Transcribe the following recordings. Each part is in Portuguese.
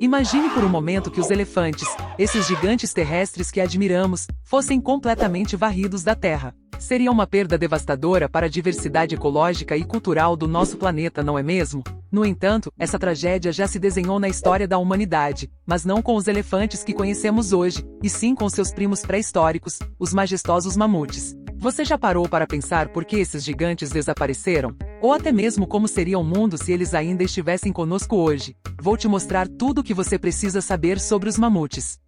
Imagine por um momento que os elefantes, esses gigantes terrestres que admiramos, fossem completamente varridos da Terra. Seria uma perda devastadora para a diversidade ecológica e cultural do nosso planeta, não é mesmo? No entanto, essa tragédia já se desenhou na história da humanidade, mas não com os elefantes que conhecemos hoje, e sim com seus primos pré-históricos, os majestosos mamutes. Você já parou para pensar por que esses gigantes desapareceram? Ou até mesmo como seria o mundo se eles ainda estivessem conosco hoje? Vou te mostrar tudo o que você precisa saber sobre os mamutes.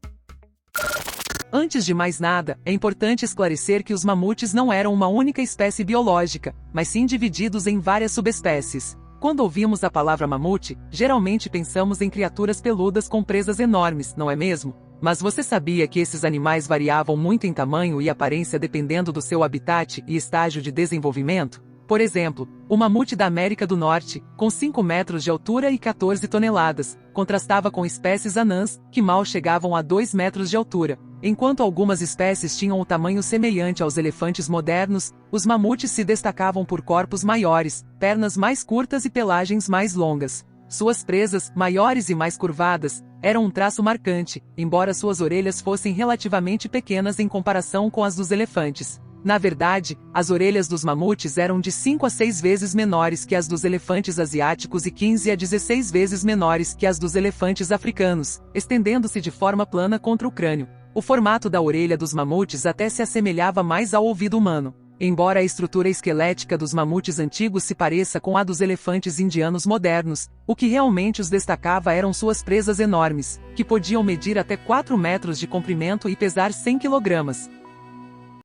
Antes de mais nada, é importante esclarecer que os mamutes não eram uma única espécie biológica, mas sim divididos em várias subespécies. Quando ouvimos a palavra mamute, geralmente pensamos em criaturas peludas com presas enormes, não é mesmo? Mas você sabia que esses animais variavam muito em tamanho e aparência dependendo do seu habitat e estágio de desenvolvimento? Por exemplo, o mamute da América do Norte, com 5 metros de altura e 14 toneladas, contrastava com espécies anãs, que mal chegavam a 2 metros de altura. Enquanto algumas espécies tinham o tamanho semelhante aos elefantes modernos, os mamutes se destacavam por corpos maiores, pernas mais curtas e pelagens mais longas. Suas presas, maiores e mais curvadas, eram um traço marcante, embora suas orelhas fossem relativamente pequenas em comparação com as dos elefantes. Na verdade, as orelhas dos mamutes eram de 5 a 6 vezes menores que as dos elefantes asiáticos e 15 a 16 vezes menores que as dos elefantes africanos, estendendo-se de forma plana contra o crânio. O formato da orelha dos mamutes até se assemelhava mais ao ouvido humano. Embora a estrutura esquelética dos mamutes antigos se pareça com a dos elefantes indianos modernos, o que realmente os destacava eram suas presas enormes, que podiam medir até 4 metros de comprimento e pesar 100 quilogramas.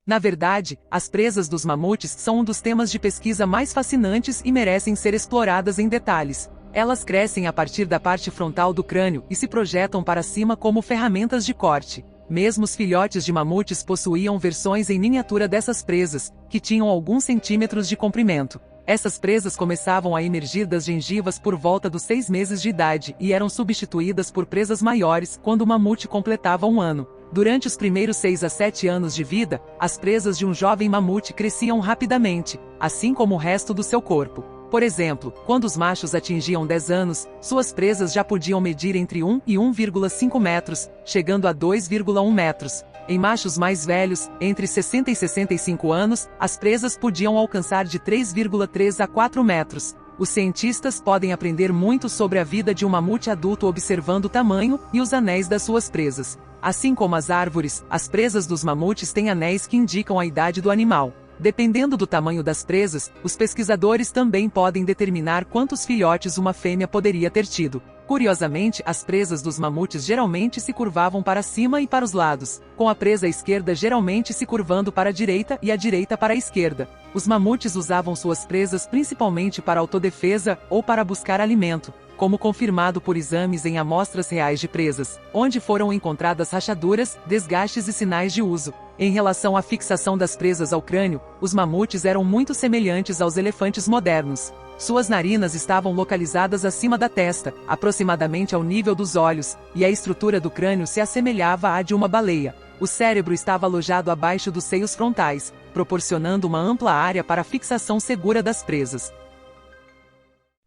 Na verdade, as presas dos mamutes são um dos temas de pesquisa mais fascinantes e merecem ser exploradas em detalhes. Elas crescem a partir da parte frontal do crânio e se projetam para cima como ferramentas de corte. Mesmo os filhotes de mamutes possuíam versões em miniatura dessas presas, que tinham alguns centímetros de comprimento. Essas presas começavam a emergir das gengivas por volta dos 6 meses de idade e eram substituídas por presas maiores quando o mamute completava 1 ano. Durante os primeiros 6 a 7 anos de vida, as presas de um jovem mamute cresciam rapidamente, assim como o resto do seu corpo. Por exemplo, quando os machos atingiam 10 anos, suas presas já podiam medir entre 1 e 1,5 metros, chegando a 2,1 metros. Em machos mais velhos, entre 60 e 65 anos, as presas podiam alcançar de 3,3 a 4 metros. Os cientistas podem aprender muito sobre a vida de um mamute adulto observando o tamanho e os anéis das suas presas. Assim como as árvores, as presas dos mamutes têm anéis que indicam a idade do animal. Dependendo do tamanho das presas, os pesquisadores também podem determinar quantos filhotes uma fêmea poderia ter tido. Curiosamente, as presas dos mamutes geralmente se curvavam para cima e para os lados, com a presa esquerda geralmente se curvando para a direita e a direita para a esquerda. Os mamutes usavam suas presas principalmente para autodefesa ou para buscar alimento, como confirmado por exames em amostras reais de presas, onde foram encontradas rachaduras, desgastes e sinais de uso. Em relação à fixação das presas ao crânio, os mamutes eram muito semelhantes aos elefantes modernos. Suas narinas estavam localizadas acima da testa, aproximadamente ao nível dos olhos, e a estrutura do crânio se assemelhava à de uma baleia. O cérebro estava alojado abaixo dos seios frontais, proporcionando uma ampla área para a fixação segura das presas.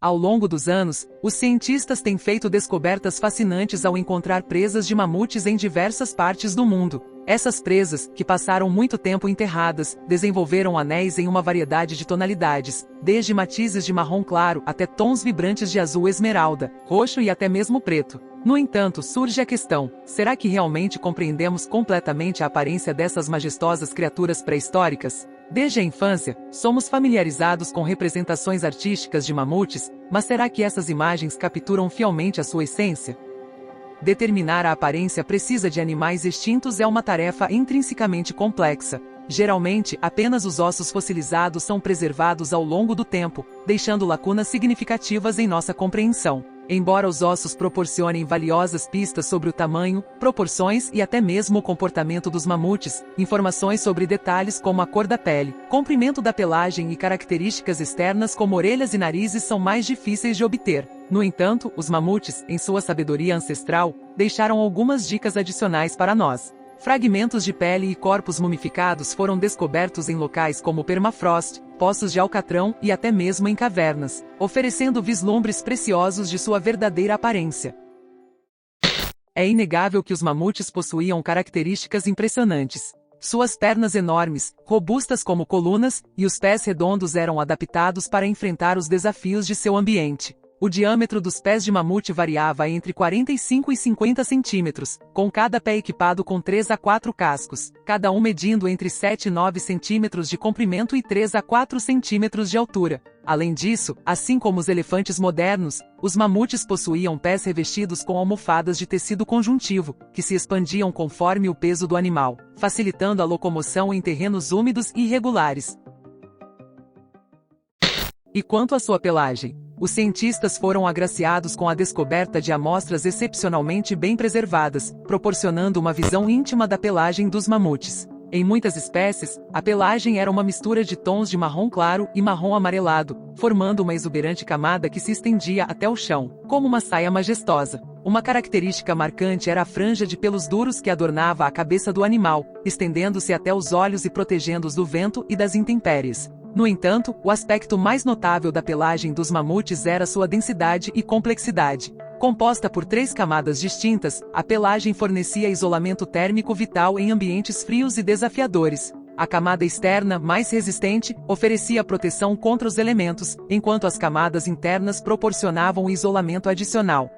Ao longo dos anos, os cientistas têm feito descobertas fascinantes ao encontrar presas de mamutes em diversas partes do mundo. Essas presas, que passaram muito tempo enterradas, desenvolveram anéis em uma variedade de tonalidades, desde matizes de marrom claro até tons vibrantes de azul esmeralda, roxo e até mesmo preto. No entanto, surge a questão: será que realmente compreendemos completamente a aparência dessas majestosas criaturas pré-históricas? Desde a infância, somos familiarizados com representações artísticas de mamutes, mas será que essas imagens capturam fielmente a sua essência? Determinar a aparência precisa de animais extintos é uma tarefa intrinsecamente complexa. Geralmente, apenas os ossos fossilizados são preservados ao longo do tempo, deixando lacunas significativas em nossa compreensão. Embora os ossos proporcionem valiosas pistas sobre o tamanho, proporções e até mesmo o comportamento dos mamutes, informações sobre detalhes como a cor da pele, comprimento da pelagem e características externas como orelhas e narizes são mais difíceis de obter. No entanto, os mamutes, em sua sabedoria ancestral, deixaram algumas dicas adicionais para nós. Fragmentos de pele e corpos mumificados foram descobertos em locais como permafrost, poços de alcatrão e até mesmo em cavernas, oferecendo vislumbres preciosos de sua verdadeira aparência. É inegável que os mamutes possuíam características impressionantes. Suas pernas enormes, robustas como colunas, e os pés redondos eram adaptados para enfrentar os desafios de seu ambiente. O diâmetro dos pés de mamute variava entre 45 e 50 centímetros, com cada pé equipado com 3 a 4 cascos, cada um medindo entre 7 e 9 centímetros de comprimento e 3 a 4 centímetros de altura. Além disso, assim como os elefantes modernos, os mamutes possuíam pés revestidos com almofadas de tecido conjuntivo, que se expandiam conforme o peso do animal, facilitando a locomoção em terrenos úmidos e irregulares. E quanto à sua pelagem? Os cientistas foram agraciados com a descoberta de amostras excepcionalmente bem preservadas, proporcionando uma visão íntima da pelagem dos mamutes. Em muitas espécies, a pelagem era uma mistura de tons de marrom claro e marrom amarelado, formando uma exuberante camada que se estendia até o chão, como uma saia majestosa. Uma característica marcante era a franja de pelos duros que adornava a cabeça do animal, estendendo-se até os olhos e protegendo-os do vento e das intempéries. No entanto, o aspecto mais notável da pelagem dos mamutes era sua densidade e complexidade. Composta por 3 camadas distintas, a pelagem fornecia isolamento térmico vital em ambientes frios e desafiadores. A camada externa, mais resistente, oferecia proteção contra os elementos, enquanto as camadas internas proporcionavam isolamento adicional.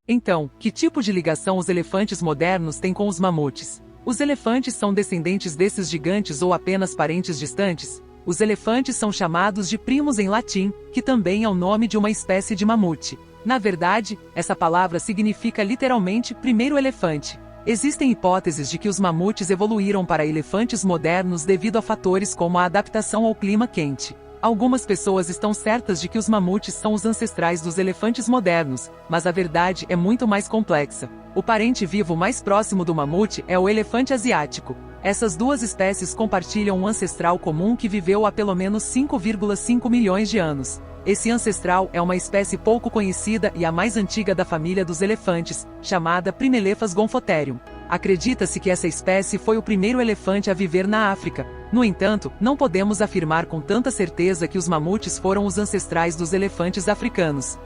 Então, que tipo de ligação os elefantes modernos têm com os mamutes? Os elefantes são descendentes desses gigantes ou apenas parentes distantes? Os elefantes são chamados de primos em latim, que também é o nome de uma espécie de mamute. Na verdade, essa palavra significa literalmente primeiro elefante. Existem hipóteses de que os mamutes evoluíram para elefantes modernos devido a fatores como a adaptação ao clima quente. Algumas pessoas estão certas de que os mamutes são os ancestrais dos elefantes modernos, mas a verdade é muito mais complexa. O parente vivo mais próximo do mamute é o elefante asiático. Essas duas espécies compartilham um ancestral comum que viveu há pelo menos 5,5 milhões de anos. Esse ancestral é uma espécie pouco conhecida e a mais antiga da família dos elefantes, chamada Primelephas gomphotherium. Acredita-se que essa espécie foi o primeiro elefante a viver na África. No entanto, não podemos afirmar com tanta certeza que os mamutes foram os ancestrais dos elefantes africanos.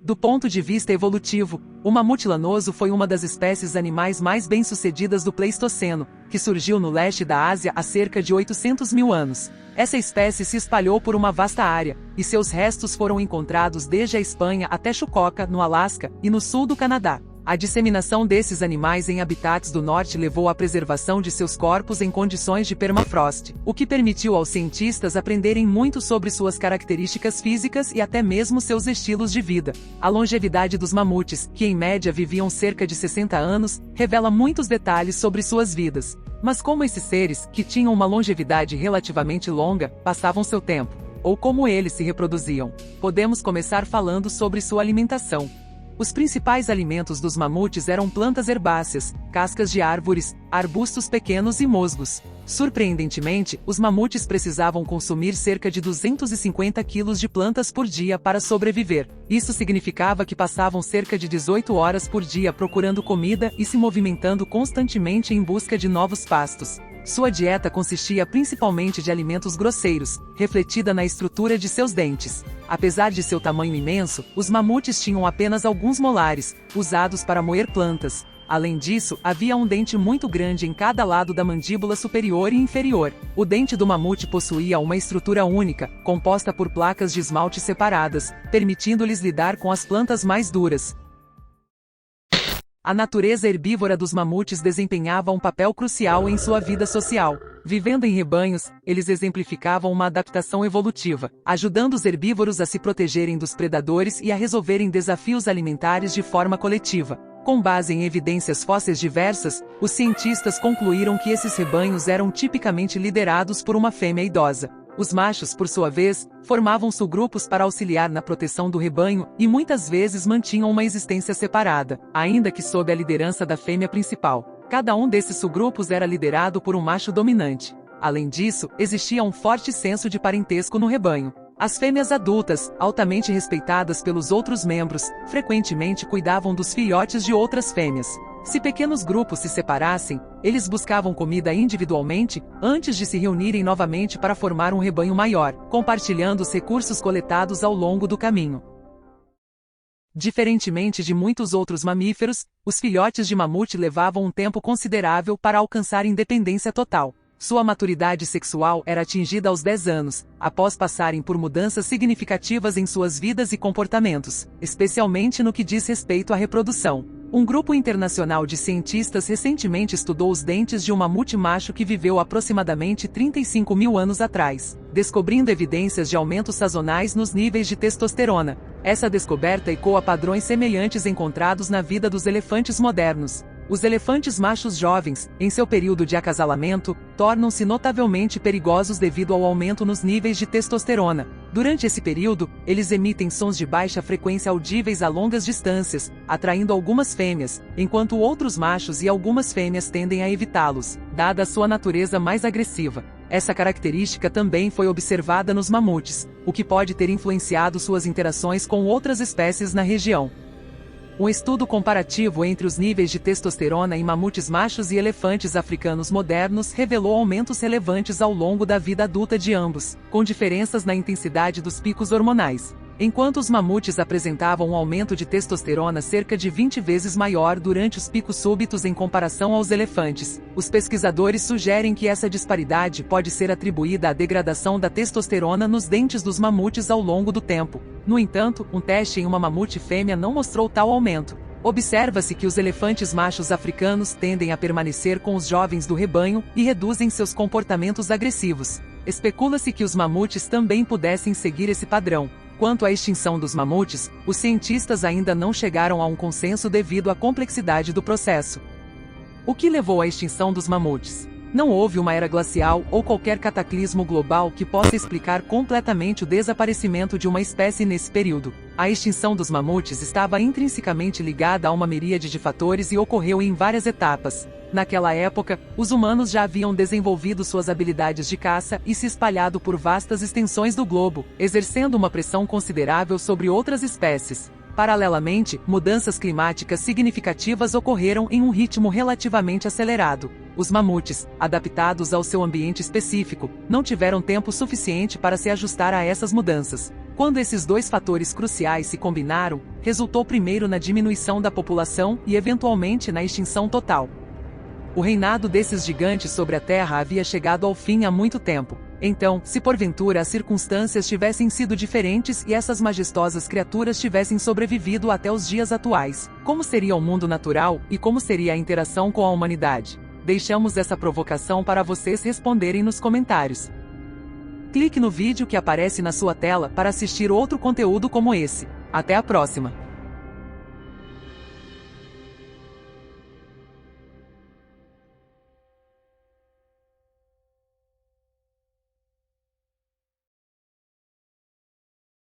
Do ponto de vista evolutivo, o mamute lanoso foi uma das espécies animais mais bem-sucedidas do Pleistoceno, que surgiu no leste da Ásia há cerca de 800 mil anos. Essa espécie se espalhou por uma vasta área, e seus restos foram encontrados desde a Espanha até Chukotka, no Alasca, e no sul do Canadá. A disseminação desses animais em habitats do norte levou à preservação de seus corpos em condições de permafrost, o que permitiu aos cientistas aprenderem muito sobre suas características físicas e até mesmo seus estilos de vida. A longevidade dos mamutes, que em média viviam cerca de 60 anos, revela muitos detalhes sobre suas vidas. Mas como esses seres, que tinham uma longevidade relativamente longa, passavam seu tempo? Ou como eles se reproduziam? Podemos começar falando sobre sua alimentação. Os principais alimentos dos mamutes eram plantas herbáceas, cascas de árvores, arbustos pequenos e musgos. Surpreendentemente, os mamutes precisavam consumir cerca de 250 quilos de plantas por dia para sobreviver. Isso significava que passavam cerca de 18 horas por dia procurando comida e se movimentando constantemente em busca de novos pastos. Sua dieta consistia principalmente de alimentos grosseiros, refletida na estrutura de seus dentes. Apesar de seu tamanho imenso, os mamutes tinham apenas alguns molares, usados para moer plantas. Além disso, havia um dente muito grande em cada lado da mandíbula superior e inferior. O dente do mamute possuía uma estrutura única, composta por placas de esmalte separadas, permitindo-lhes lidar com as plantas mais duras. A natureza herbívora dos mamutes desempenhava um papel crucial em sua vida social. Vivendo em rebanhos, eles exemplificavam uma adaptação evolutiva, ajudando os herbívoros a se protegerem dos predadores e a resolverem desafios alimentares de forma coletiva. Com base em evidências fósseis diversas, os cientistas concluíram que esses rebanhos eram tipicamente liderados por uma fêmea idosa. Os machos, por sua vez, formavam subgrupos para auxiliar na proteção do rebanho e muitas vezes mantinham uma existência separada, ainda que sob a liderança da fêmea principal. Cada um desses subgrupos era liderado por um macho dominante. Além disso, existia um forte senso de parentesco no rebanho. As fêmeas adultas, altamente respeitadas pelos outros membros, frequentemente cuidavam dos filhotes de outras fêmeas. Se pequenos grupos se separassem, eles buscavam comida individualmente, antes de se reunirem novamente para formar um rebanho maior, compartilhando os recursos coletados ao longo do caminho. Diferentemente de muitos outros mamíferos, os filhotes de mamute levavam um tempo considerável para alcançar independência total. Sua maturidade sexual era atingida aos 10 anos, após passarem por mudanças significativas em suas vidas e comportamentos, especialmente no que diz respeito à reprodução. Um grupo internacional de cientistas recentemente estudou os dentes de um mamute macho que viveu aproximadamente 35 mil anos atrás, descobrindo evidências de aumentos sazonais nos níveis de testosterona. Essa descoberta ecoa padrões semelhantes encontrados na vida dos elefantes modernos. Os elefantes machos jovens, em seu período de acasalamento, tornam-se notavelmente perigosos devido ao aumento nos níveis de testosterona. Durante esse período, eles emitem sons de baixa frequência audíveis a longas distâncias, atraindo algumas fêmeas, enquanto outros machos e algumas fêmeas tendem a evitá-los, dada a sua natureza mais agressiva. Essa característica também foi observada nos mamutes, o que pode ter influenciado suas interações com outras espécies na região. Um estudo comparativo entre os níveis de testosterona em mamutes machos e elefantes africanos modernos revelou aumentos relevantes ao longo da vida adulta de ambos, com diferenças na intensidade dos picos hormonais. Enquanto os mamutes apresentavam um aumento de testosterona cerca de 20 vezes maior durante os picos súbitos em comparação aos elefantes, os pesquisadores sugerem que essa disparidade pode ser atribuída à degradação da testosterona nos dentes dos mamutes ao longo do tempo. No entanto, um teste em uma mamute fêmea não mostrou tal aumento. Observa-se que os elefantes machos africanos tendem a permanecer com os jovens do rebanho e reduzem seus comportamentos agressivos. Especula-se que os mamutes também pudessem seguir esse padrão. Quanto à extinção dos mamutes, os cientistas ainda não chegaram a um consenso devido à complexidade do processo. O que levou à extinção dos mamutes? Não houve uma era glacial ou qualquer cataclismo global que possa explicar completamente o desaparecimento de uma espécie nesse período. A extinção dos mamutes estava intrinsecamente ligada a uma miríade de fatores e ocorreu em várias etapas. Naquela época, os humanos já haviam desenvolvido suas habilidades de caça e se espalhado por vastas extensões do globo, exercendo uma pressão considerável sobre outras espécies. Paralelamente, mudanças climáticas significativas ocorreram em um ritmo relativamente acelerado. Os mamutes, adaptados ao seu ambiente específico, não tiveram tempo suficiente para se ajustar a essas mudanças. Quando esses dois fatores cruciais se combinaram, resultou primeiro na diminuição da população e eventualmente na extinção total. O reinado desses gigantes sobre a Terra havia chegado ao fim há muito tempo. Então, se porventura as circunstâncias tivessem sido diferentes e essas majestosas criaturas tivessem sobrevivido até os dias atuais, como seria o mundo natural e como seria a interação com a humanidade? Deixamos essa provocação para vocês responderem nos comentários. Clique no vídeo que aparece na sua tela para assistir outro conteúdo como esse. Até a próxima!